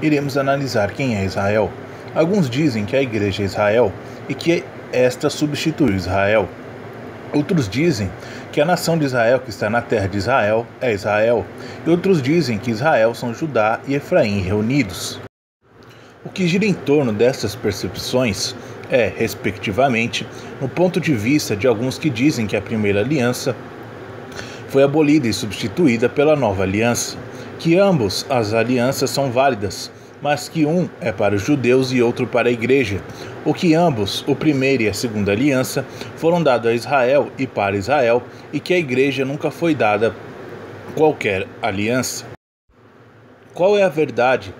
iremos analisar quem é Israel. Alguns dizem que a igreja é Israel e que esta substituiu Israel. Outros dizem que a nação de Israel que está na terra de Israel é Israel. E outros dizem que Israel são Judá e Efraim reunidos. O que gira em torno destas percepções é, respectivamente, no ponto de vista de alguns que dizem que a primeira aliança foi abolida e substituída pela nova aliança, que ambos as alianças são válidas, mas que um é para os judeus e outro para a igreja, ou que ambos, o primeiro e a segunda aliança, foram dados a Israel e para Israel, e que a igreja nunca foi dada qualquer aliança. Qual é a verdade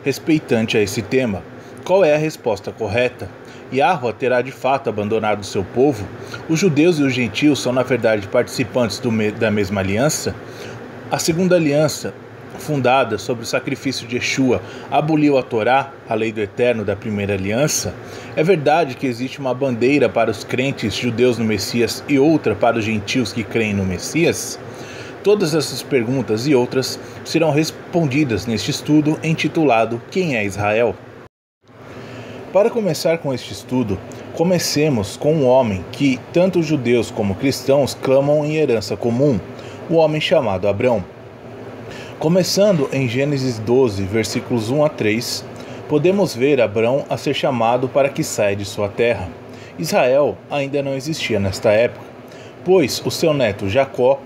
respeitante a esse tema? Qual é a resposta correta? Yahweh terá de fato abandonado seu povo? Os judeus e os gentios são na verdade participantes da mesma aliança? A segunda aliança, fundada sobre o sacrifício de Yeshua, aboliu a Torá, a lei do eterno da primeira aliança? É verdade que existe uma bandeira para os crentes judeus no Messias e outra para os gentios que creem no Messias? Todas essas perguntas e outras serão respondidas neste estudo intitulado Quem é Israel? Para começar com este estudo, comecemos com um homem que tanto judeus como cristãos clamam em herança comum, o homem chamado Abrão. Começando em Gênesis 12, versículos 1 a 3, podemos ver Abrão a ser chamado para que saia de sua terra. Israel ainda não existia nesta época, pois o seu neto Jacó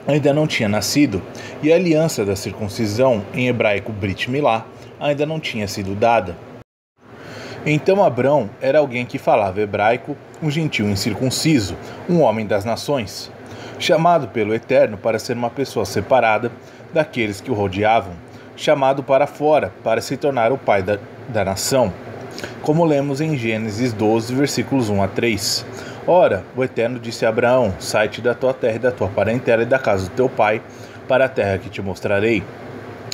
ainda não tinha nascido e a aliança da circuncisão, em hebraico Brit Milá, ainda não tinha sido dada. Então Abrão era alguém que falava hebraico, um gentio incircunciso, um homem das nações, chamado pelo Eterno para ser uma pessoa separada daqueles que o rodeavam, chamado para fora para se tornar o pai da nação, como lemos em Gênesis 12, versículos 1 a 3. Ora, o Eterno disse a Abraão: sai-te da tua terra e da tua parentela e da casa do teu pai, para a terra que te mostrarei.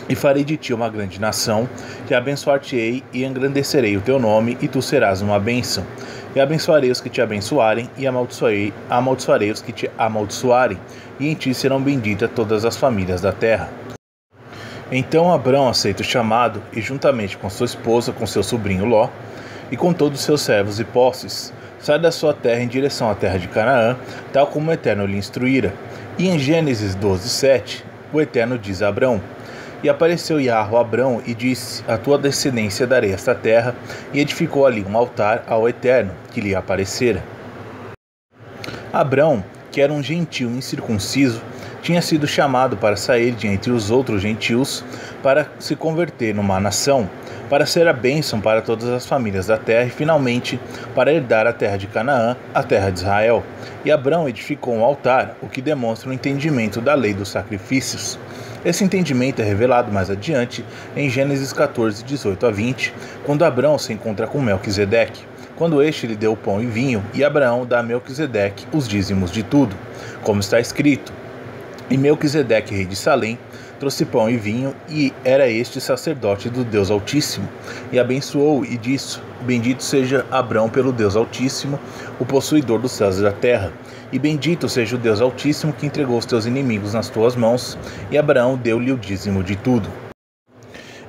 E farei de ti uma grande nação, e abençoar-te-ei e engrandecerei o teu nome, e tu serás uma bênção. E abençoarei os que te abençoarem, e amaldiçoarei os que te amaldiçoarem, e em ti serão benditas todas as famílias da terra. Então Abrão aceita o chamado, e juntamente com sua esposa, com seu sobrinho Ló, e com todos os seus servos e posses, sai da sua terra em direção à terra de Canaã, tal como o Eterno lhe instruíra. E em Gênesis 12, 7, o Eterno diz a Abrão: e apareceu Yahweh a Abrão e disse: a tua descendência darei esta terra, e edificou ali um altar ao Eterno, que lhe aparecera. Abrão, que era um gentio incircunciso, tinha sido chamado para sair de entre os outros gentios, para se converter numa nação, para ser a bênção para todas as famílias da terra e, finalmente, para herdar a terra de Canaã, a terra de Israel. E Abrão edificou um altar, o que demonstra o entendimento da lei dos sacrifícios. Esse entendimento é revelado mais adiante em Gênesis 14, 18 a 20, quando Abrão se encontra com Melquisedeque, quando este lhe deu pão e vinho, e Abraão dá a Melquisedeque os dízimos de tudo, como está escrito: e Melquisedeque, rei de Salém, trouxe pão e vinho, e era este sacerdote do Deus Altíssimo, e abençoou e disse: bendito seja Abrão pelo Deus Altíssimo, o possuidor dos céus e da terra, e bendito seja o Deus Altíssimo que entregou os teus inimigos nas tuas mãos, e Abraão deu-lhe o dízimo de tudo.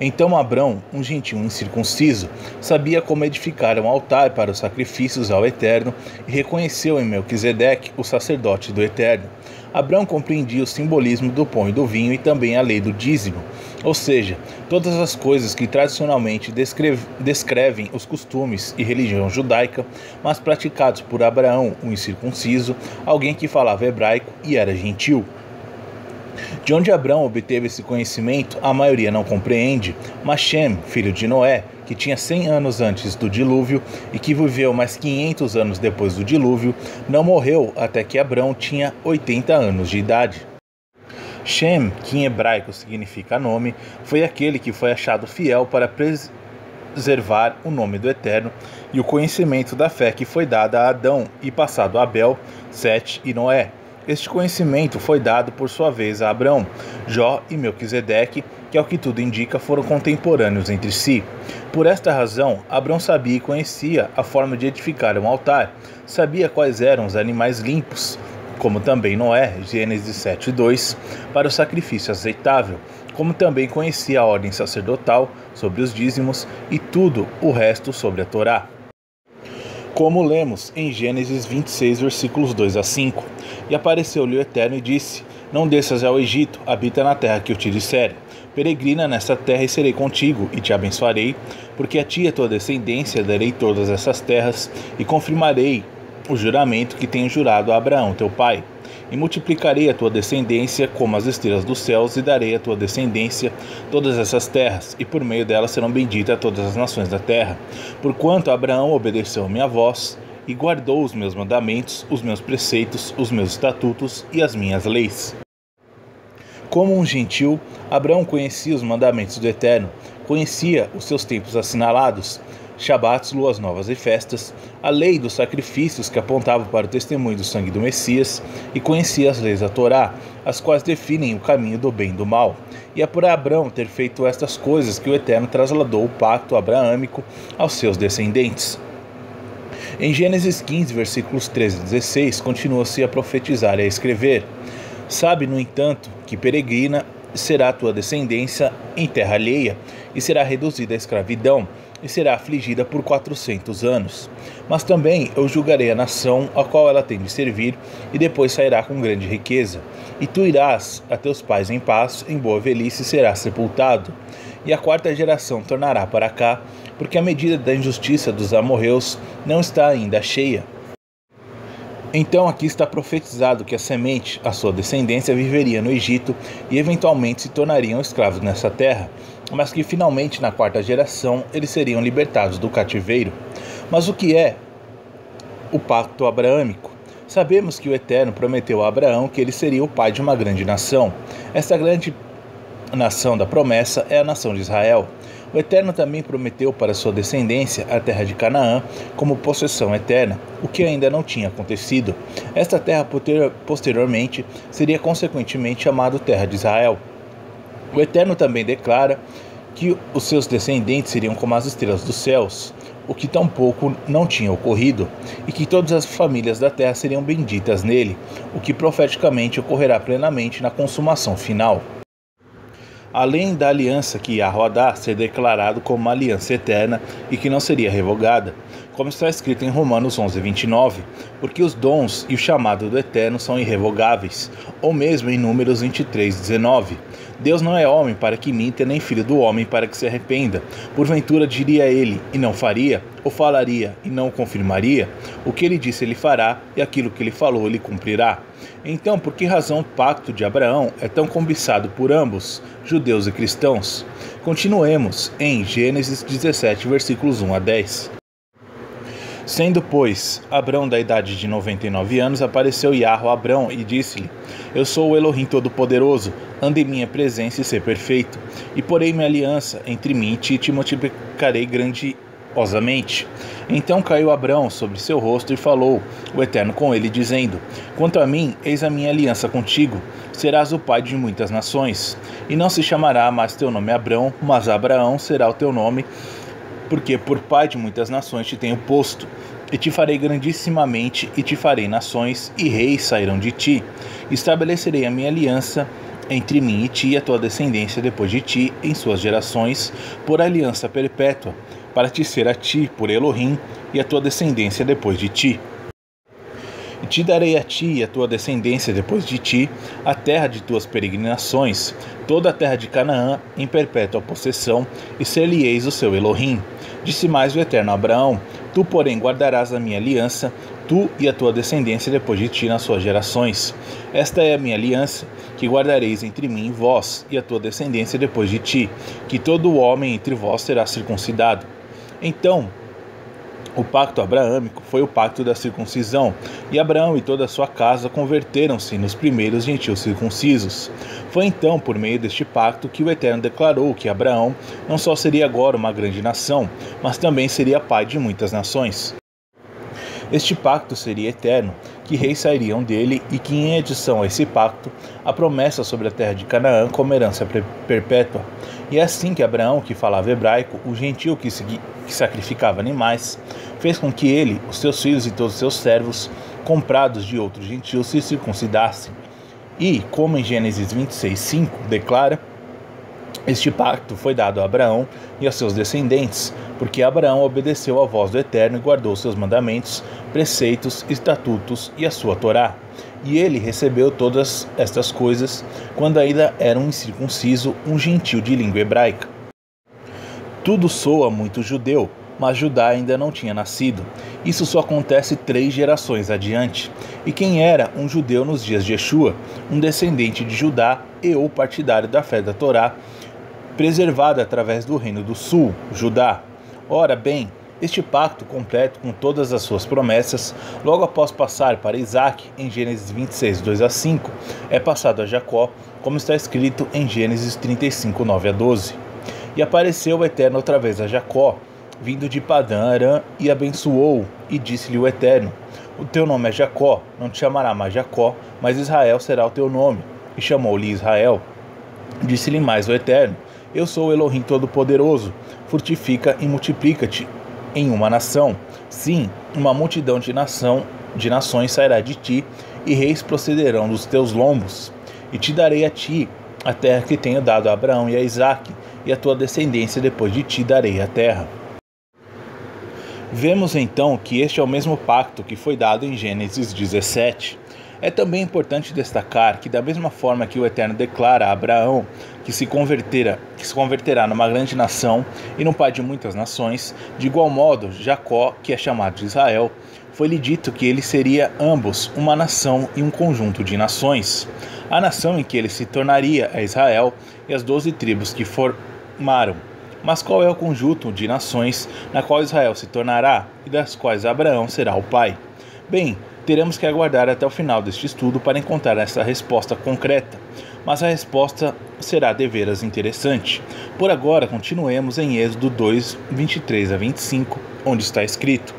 Então Abrão, um gentio incircunciso, sabia como edificar um altar para os sacrifícios ao Eterno e reconheceu em Melquisedeque o sacerdote do Eterno. Abrão compreendia o simbolismo do pão e do vinho e também a lei do dízimo, ou seja, todas as coisas que tradicionalmente descrevem os costumes e religião judaica, mas praticados por Abraão, um incircunciso, alguém que falava hebraico e era gentil. De onde Abrão obteve esse conhecimento, a maioria não compreende, mas Shem, filho de Noé, que tinha 100 anos antes do dilúvio e que viveu mais 500 anos depois do dilúvio, não morreu até que Abrão tinha 80 anos de idade. Shem, que em hebraico significa nome, foi aquele que foi achado fiel para preservar o nome do Eterno e o conhecimento da fé que foi dada a Adão e passado a Abel, Sete e Noé. Este conhecimento foi dado por sua vez a Abrão, Jó e Melquisedeque, que ao que tudo indica foram contemporâneos entre si. Por esta razão, Abrão sabia e conhecia a forma de edificar um altar, sabia quais eram os animais limpos como também Noé, Gênesis 7:2, para o sacrifício aceitável, como também conhecia a ordem sacerdotal sobre os dízimos e tudo o resto sobre a Torá. Como lemos em Gênesis 26, versículos 2 a 5, e apareceu-lhe o Eterno e disse: Não desças ao Egito, habita na terra que eu te disser. Peregrina nesta terra e serei contigo, e te abençoarei, porque a ti e a tua descendência darei todas essas terras, e confirmarei o juramento que tenho jurado a Abraão, teu pai. E multiplicarei a tua descendência como as estrelas dos céus, e darei à tua descendência todas essas terras, e por meio delas serão benditas todas as nações da terra. Porquanto Abraão obedeceu a minha voz, e guardou os meus mandamentos, os meus preceitos, os meus estatutos e as minhas leis. Como um gentil, Abraão conhecia os mandamentos do Eterno, conhecia os seus tempos assinalados, Shabatos, luas novas e festas, a lei dos sacrifícios que apontavam para o testemunho do sangue do Messias, e conhecia as leis da Torá, as quais definem o caminho do bem e do mal. E é por Abraão ter feito estas coisas que o Eterno trasladou o pacto abraâmico aos seus descendentes. Em Gênesis 15, versículos 13 a 16, continua-se a profetizar e a escrever: Sabe, no entanto, que peregrina será a tua descendência em terra alheia, e será reduzida à escravidão, e será afligida por 400 anos. Mas também eu julgarei a nação a qual ela tem de servir, e depois sairá com grande riqueza. E tu irás a teus pais em paz, em boa velhice serás sepultado. E a quarta geração tornará para cá, porque a medida da injustiça dos amorreus não está ainda cheia. Então aqui está profetizado que a semente, a sua descendência, viveria no Egito e eventualmente se tornariam escravos nessa terra, mas que finalmente na quarta geração eles seriam libertados do cativeiro. Mas o que é o pacto abraâmico? Sabemos que o Eterno prometeu a Abraão que ele seria o pai de uma grande nação. Esta grande nação da promessa é a nação de Israel. O Eterno também prometeu para sua descendência a terra de Canaã como possessão eterna, o que ainda não tinha acontecido. Esta terra posteriormente seria consequentemente chamada terra de Israel. O Eterno também declara que os seus descendentes seriam como as estrelas dos céus, o que tampouco não tinha ocorrido, e que todas as famílias da terra seriam benditas nele, o que profeticamente ocorrerá plenamente na consumação final. Além da aliança que Yahweh dá ser declarado como uma aliança eterna e que não seria revogada, como está escrito em Romanos 11:29, porque os dons e o chamado do Eterno são irrevogáveis, ou mesmo em Números 23:19. Deus não é homem para que minta, nem filho do homem para que se arrependa. Porventura diria ele, e não faria, ou falaria, e não o confirmaria? O que ele disse ele fará, e aquilo que ele falou ele cumprirá. Então, por que razão o pacto de Abraão é tão cobiçado por ambos, judeus e cristãos? Continuemos em Gênesis 17, versículos 1 a 10. Sendo, pois, Abrão da idade de 99 anos, apareceu Yahweh a Abrão e disse-lhe: Eu sou o Elohim Todo-Poderoso, anda em minha presença e ser perfeito, e porei minha aliança entre mim e ti, e te multiplicarei grandiosamente. Então caiu Abrão sobre seu rosto e falou o Eterno com ele, dizendo: Quanto a mim, eis a minha aliança contigo, serás o pai de muitas nações, e não se chamará mais teu nome Abrão, mas Abraão será o teu nome, porque por pai de muitas nações te tenho posto, e te farei grandissimamente, e te farei nações, e reis sairão de ti. Estabelecerei a minha aliança entre mim e ti e a tua descendência depois de ti, em suas gerações, por aliança perpétua, para te ser a ti por Elohim, e a tua descendência depois de ti. E te darei a ti e a tua descendência depois de ti a terra de tuas peregrinações, toda a terra de Canaã em perpétua possessão, e ser-lhe-eis o seu Elohim. Disse mais o Eterno a Abraão: Tu, porém, guardarás a minha aliança, tu e a tua descendência depois de ti nas suas gerações. Esta é a minha aliança, que guardareis entre mim e vós, e a tua descendência depois de ti, que todo homem entre vós será circuncidado. Então, o pacto abraâmico foi o pacto da circuncisão, e Abraão e toda a sua casa converteram-se nos primeiros gentios circuncisos. Foi então por meio deste pacto que o Eterno declarou que Abraão não só seria agora uma grande nação, mas também seria pai de muitas nações. Este pacto seria eterno, que reis sairiam dele, e que em adição a esse pacto, a promessa sobre a terra de Canaã como herança perpétua. E é assim que Abraão, que falava hebraico, o gentio que sacrificava animais, fez com que ele, os seus filhos e todos os seus servos comprados de outros gentios, se circuncidassem. E, como em Gênesis 26:5 declara, este pacto foi dado a Abraão e a seus descendentes, porque Abraão obedeceu à voz do Eterno e guardou seus mandamentos, preceitos, estatutos e a sua Torá. E ele recebeu todas estas coisas quando ainda era um incircunciso, um gentio de língua hebraica. Tudo soa muito judeu, mas Judá ainda não tinha nascido. Isso só acontece 3 gerações adiante. E quem era um judeu nos dias de Yeshua, um descendente de Judá e ou partidário da fé da Torá, preservada através do reino do sul, Judá. Ora bem, este pacto completo com todas as suas promessas, logo após passar para Isaac, em Gênesis 26, 2-5, é passado a Jacó, como está escrito em Gênesis 35, 9-12. E apareceu o Eterno outra vez a Jacó, vindo de Padã Arã, e abençoou, e disse-lhe o Eterno: o teu nome é Jacó, não te chamará mais Jacó, mas Israel será o teu nome. E chamou-lhe Israel. Disse-lhe mais o Eterno: eu sou o Elohim Todo-Poderoso, frutifica e multiplica-te em uma nação. Sim, uma multidão de nações sairá de ti, e reis procederão dos teus lombos. E te darei a ti a terra que tenho dado a Abraão e a Isaque, e a tua descendência depois de ti darei a terra. Vemos então que este é o mesmo pacto que foi dado em Gênesis 17. É também importante destacar que, da mesma forma que o Eterno declara a Abraão que se converterá numa grande nação e no pai de muitas nações, de igual modo, Jacó, que é chamado de Israel, foi-lhe dito que ele seria ambos uma nação e um conjunto de nações. A nação em que ele se tornaria é Israel e as 12 tribos que formaram. Mas qual é o conjunto de nações na qual Israel se tornará e das quais Abraão será o pai? Bem, teremos que aguardar até o final deste estudo para encontrar essa resposta concreta, mas a resposta será deveras interessante. Por agora, continuemos em Êxodo 2, 23-25, onde está escrito: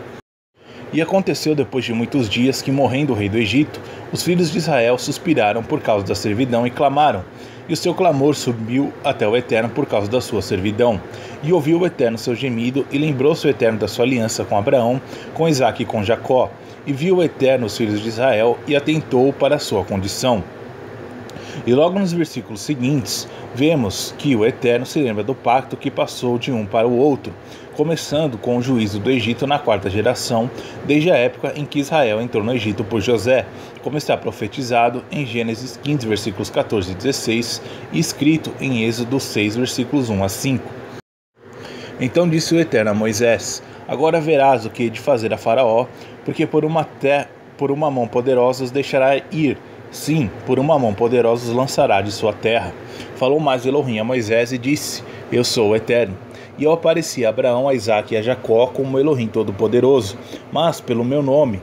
e aconteceu depois de muitos dias que, morrendo o rei do Egito, os filhos de Israel suspiraram por causa da servidão e clamaram. E o seu clamor subiu até o Eterno por causa da sua servidão. E ouviu o Eterno seu gemido, e lembrou-se o Eterno da sua aliança com Abraão, com Isaque e com Jacó. E viu o Eterno os filhos de Israel, e atentou para a sua condição. E logo nos versículos seguintes, vemos que o Eterno se lembra do pacto que passou de um para o outro, começando com o juízo do Egito na 4ª geração, desde a época em que Israel entrou no Egito por José, como está profetizado em Gênesis 15, versículos 14 e 16, e escrito em Êxodo 6, versículos 1-5. Então disse o Eterno a Moisés: agora verás o que hei de fazer a Faraó, porque por uma mão poderosa os deixará ir. Sim, por uma mão poderosa os lançará de sua terra. Falou mais Elohim a Moisés e disse: eu sou o Eterno. E eu apareci a Abraão, a Isaque e a Jacó como Elohim Todo-Poderoso, mas pelo meu nome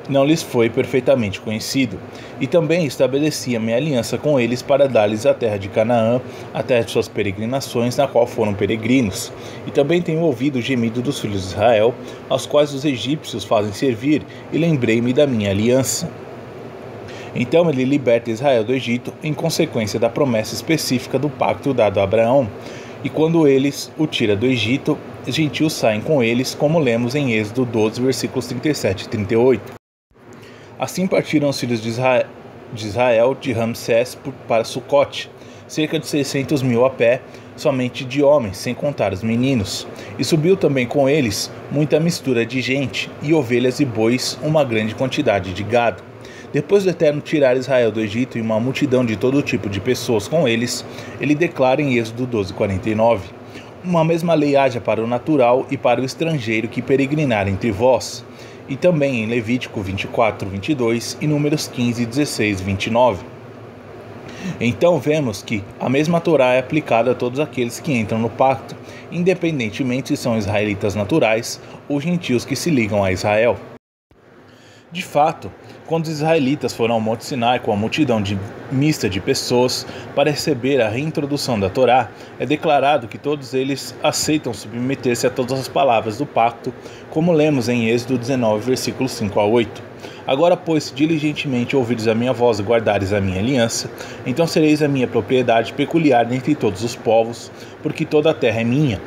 não lhes foi perfeitamente conhecido. E também estabeleci a minha aliança com eles para dar-lhes a terra de Canaã, a terra de suas peregrinações, na qual foram peregrinos. E também tenho ouvido o gemido dos filhos de Israel, aos quais os egípcios fazem servir, e lembrei-me da minha aliança. Então ele liberta Israel do Egito em consequência da promessa específica do pacto dado a Abraão. E quando eles o tira do Egito, os gentios saem com eles, como lemos em Êxodo 12, versículos 37 e 38. Assim partiram os filhos de Israel de Ramsés para Sucote, cerca de 600 mil a pé, somente de homens, sem contar os meninos. E subiu também com eles muita mistura de gente, e ovelhas e bois, uma grande quantidade de gado. Depois do Eterno tirar Israel do Egito e uma multidão de todo tipo de pessoas com eles, ele declara em Êxodo 12:49: uma mesma lei haja para o natural e para o estrangeiro que peregrinar entre vós. E também em Levítico 24:22 e Números 15, 16 e 29. Então vemos que a mesma Torá é aplicada a todos aqueles que entram no pacto, independentemente se são israelitas naturais ou gentios que se ligam a Israel. De fato, quando os israelitas foram ao Monte Sinai com a multidão mista de pessoas para receber a reintrodução da Torá, é declarado que todos eles aceitam submeter-se a todas as palavras do pacto, como lemos em Êxodo 19, versículos 5-8. Agora, pois, se diligentemente ouvires a minha voz e guardares a minha aliança, então sereis a minha propriedade peculiar dentre todos os povos, porque toda a terra é minha.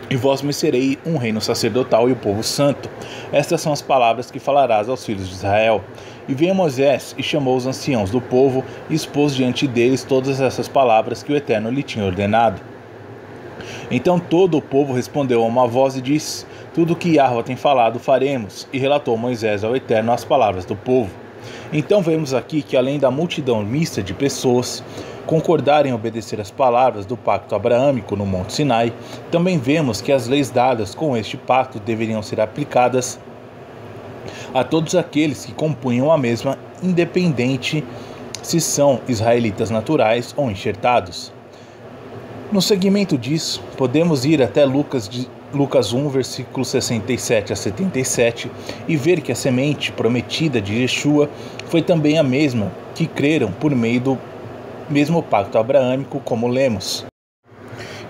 E vós me serei um reino sacerdotal e o povo santo. Estas são as palavras que falarás aos filhos de Israel. E veio Moisés e chamou os anciãos do povo e expôs diante deles todas essas palavras que o Eterno lhe tinha ordenado. Então todo o povo respondeu a uma voz e disse: tudo o que Yahveh tem falado faremos. E relatou Moisés ao Eterno as palavras do povo. Então vemos aqui que, além da multidão mista de pessoas concordarem em obedecer as palavras do pacto abraâmico no Monte Sinai, também vemos que as leis dadas com este pacto deveriam ser aplicadas a todos aqueles que compunham a mesma, independente se são israelitas naturais ou enxertados. No seguimento disso, podemos ir até Lucas 1, versículos 67 a 77, e ver que a semente prometida de Yeshua foi também a mesma que creram por meio do mesmo pacto abraâmico, como lemos.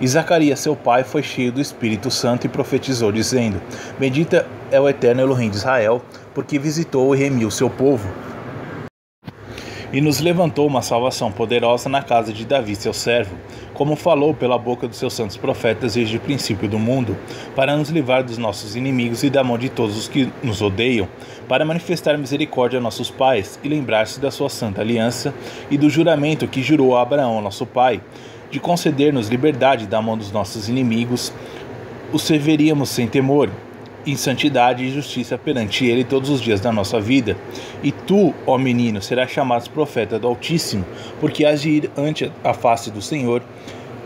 E Zacarias, seu pai, foi cheio do Espírito Santo e profetizou, dizendo: bendita é o Eterno Elohim de Israel, porque visitou e remiu seu povo, e nos levantou uma salvação poderosa na casa de Davi, seu servo, como falou pela boca dos seus santos profetas desde o princípio do mundo, para nos livrar dos nossos inimigos e da mão de todos os que nos odeiam, para manifestar misericórdia a nossos pais e lembrar-se da sua santa aliança e do juramento que jurou a Abraão, nosso pai, de conceder-nos liberdade da mão dos nossos inimigos. Os serviríamos sem temor, em santidade e justiça perante ele todos os dias da nossa vida. E tu, ó menino, serás chamado profeta do Altíssimo, porque hás de ir ante a face do Senhor,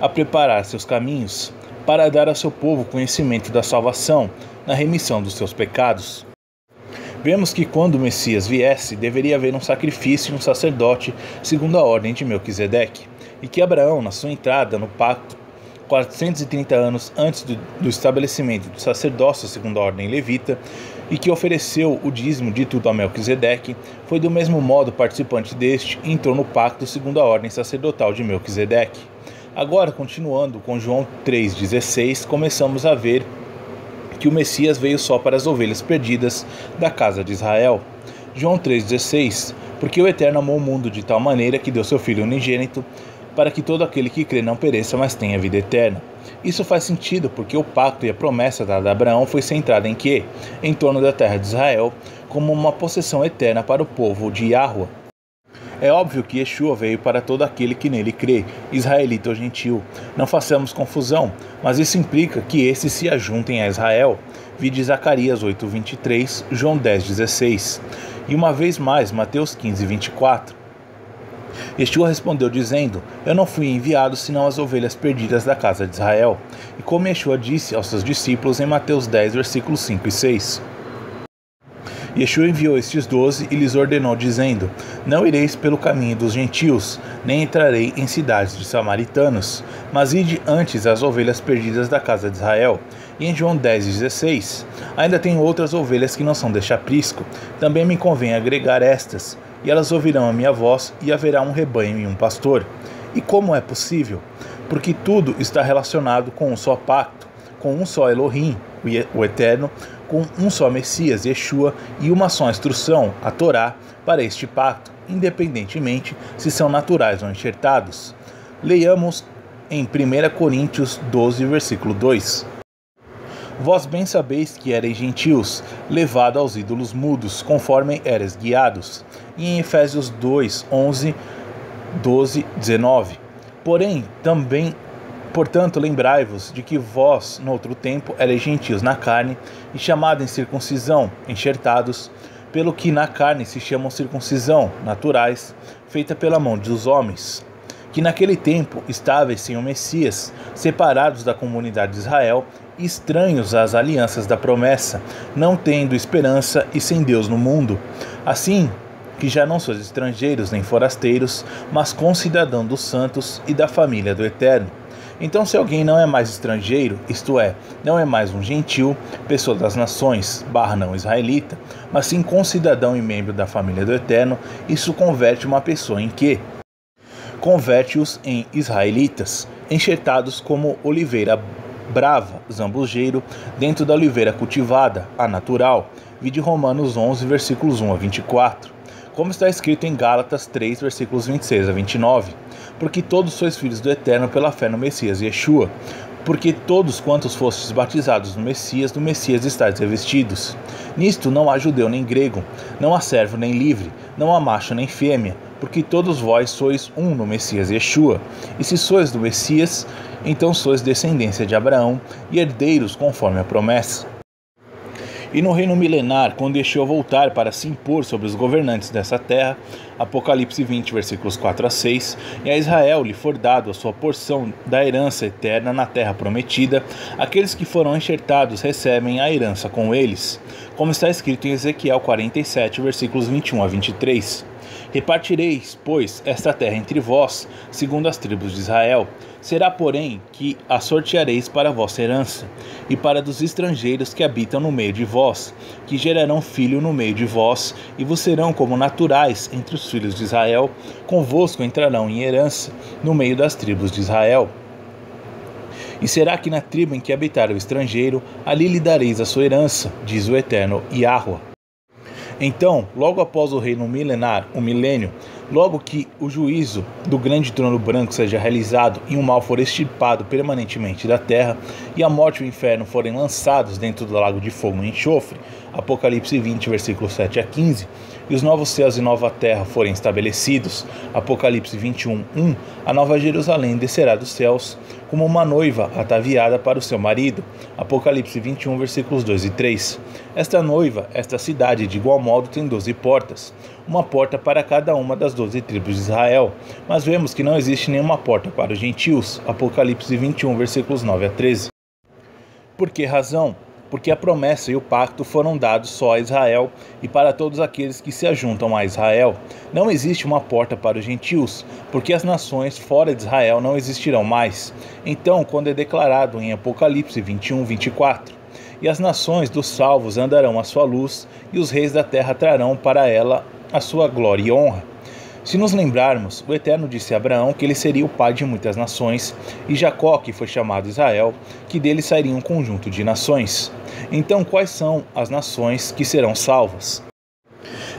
a preparar seus caminhos, para dar ao seu povo conhecimento da salvação, na remissão dos seus pecados. Vemos que quando o Messias viesse, deveria haver um sacrifício e um sacerdote segundo a ordem de Melquisedeque, e que Abraão, na sua entrada no pacto, 430 anos antes do estabelecimento do sacerdócio segundo a ordem levita, e que ofereceu o dízimo de tudo a Melquisedeque, foi do mesmo modo participante deste e entrou no pacto segundo a ordem sacerdotal de Melquisedeque. Agora, continuando com João 3,16, começamos a ver que o Messias veio só para as ovelhas perdidas da casa de Israel. João 3,16, porque o Eterno amou o mundo de tal maneira que deu seu Filho unigênito, para que todo aquele que crê não pereça, mas tenha vida eterna. Isso faz sentido porque o pacto e a promessa dada a Abraão foi centrada em quê? Em torno da terra de Israel, como uma possessão eterna para o povo de Yahveh. É óbvio que Yeshua veio para todo aquele que nele crê, israelita ou gentil. Não façamos confusão, mas isso implica que esses se ajuntem a Israel. Vide Zacarias 8:23, João 10:16. E uma vez mais, Mateus 15:24. Yeshua respondeu dizendo: eu não fui enviado senão as ovelhas perdidas da casa de Israel. E como Yeshua disse aos seus discípulos em Mateus 10, versículos 5 e 6. Yeshua enviou estes 12 e lhes ordenou dizendo: não ireis pelo caminho dos gentios, nem entrarei em cidades de samaritanos, mas ide antes as ovelhas perdidas da casa de Israel. E em João 10:16, ainda tenho outras ovelhas que não são deste aprisco, também me convém agregar estas, e elas ouvirão a minha voz, e haverá um rebanho e um pastor. E como é possível? Porque tudo está relacionado com um só pacto, com um só Elohim, o Eterno, com um só Messias, Yeshua, e uma só instrução, a Torá, para este pacto, independentemente se são naturais ou enxertados. Leiamos em 1 Coríntios 12, versículo 2. Vós bem sabeis que ereis gentios, levado aos ídolos mudos, conforme eres guiados. E em Efésios 2, 11, 12, 19. Portanto, lembrai-vos de que vós, no outro tempo, ereis gentios na carne, e chamados em circuncisão, enxertados, pelo que na carne se chamam circuncisão, naturais, feita pela mão dos homens, que naquele tempo estáveis sem o Messias, separados da comunidade de Israel, estranhos às alianças da promessa, não tendo esperança e sem Deus no mundo. Assim que já não sois estrangeiros nem forasteiros, mas concidadãos dos santos e da família do Eterno. Então, se alguém não é mais estrangeiro, isto é, não é mais um gentil, pessoa das nações, não israelita, mas sim concidadão e membro da família do Eterno, isso converte uma pessoa em quê? Converte-os em israelitas, enxertados como oliveira brava, zambujeiro, dentro da oliveira cultivada, a natural. Vide Romanos 11, versículos 1 a 24. Como está escrito em Gálatas 3, versículos 26 a 29. Porque todos sois filhos do Eterno pela fé no Messias Yeshua, porque todos quantos fostes batizados no Messias estáis revestidos. Nisto não há judeu nem grego, não há servo nem livre, não há macho nem fêmea, porque todos vós sois um no Messias Yeshua. E se sois do Messias, então sois descendência de Abraão e herdeiros conforme a promessa. E no reino milenar, quando Yeshua voltar para se impor sobre os governantes dessa terra, Apocalipse 20, versículos 4 a 6, e a Israel lhe for dado a sua porção da herança eterna na terra prometida, aqueles que foram enxertados recebem a herança com eles, como está escrito em Ezequiel 47, versículos 21 a 23. Repartireis, pois, esta terra entre vós, segundo as tribos de Israel. Será, porém, que a sorteareis para a vossa herança, e para dos estrangeiros que habitam no meio de vós, que gerarão filho no meio de vós, e vos serão como naturais entre os filhos de Israel, convosco entrarão em herança, no meio das tribos de Israel. E será que na tribo em que habitar o estrangeiro, ali lhe dareis a sua herança, diz o Eterno Yahweh. Então, logo após o reino milenar, o milênio, logo que o juízo do grande trono branco seja realizado e o mal for extirpado permanentemente da terra, e a morte e o inferno forem lançados dentro do lago de fogo e enxofre, Apocalipse 20, versículos 7 a 15, e os novos céus e nova terra forem estabelecidos, Apocalipse 21, 1, a nova Jerusalém descerá dos céus, como uma noiva ataviada para o seu marido, Apocalipse 21, versículos 2 e 3. Esta noiva, esta cidade, de igual modo, tem 12 portas, uma porta para cada uma das 12 tribos de Israel, mas vemos que não existe nenhuma porta para os gentios, Apocalipse 21, versículos 9 a 13. Por que razão? Porque a promessa e o pacto foram dados só a Israel e para todos aqueles que se ajuntam a Israel. Não existe uma porta para os gentios, porque as nações fora de Israel não existirão mais. Então, quando é declarado em Apocalipse 21, 24, e as nações dos salvos andarão à sua luz, e os reis da terra trarão para ela a sua glória e honra. Se nos lembrarmos, o Eterno disse a Abraão que ele seria o pai de muitas nações, e Jacó, que foi chamado Israel, que dele sairia um conjunto de nações. Então, quais são as nações que serão salvas?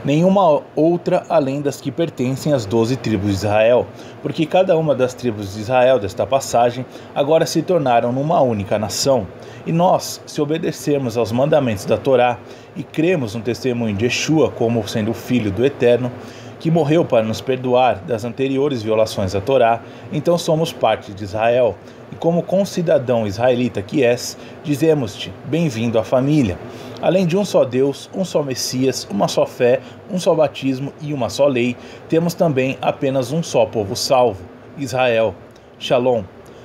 Nenhuma outra além das que pertencem às 12 tribos de Israel, porque cada uma das tribos de Israel desta passagem agora se tornaram numa única nação. E nós, se obedecermos aos mandamentos da Torá e cremos no testemunho de Yeshua como sendo o Filho do Eterno, que morreu para nos perdoar das anteriores violações à Torá, então somos parte de Israel. E como concidadão israelita que és, dizemos-te, bem-vindo à família. Além de um só Deus, um só Messias, uma só fé, um só batismo e uma só lei, temos também apenas um só povo salvo, Israel. Shalom.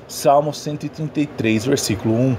Salmo 133, versículo 1.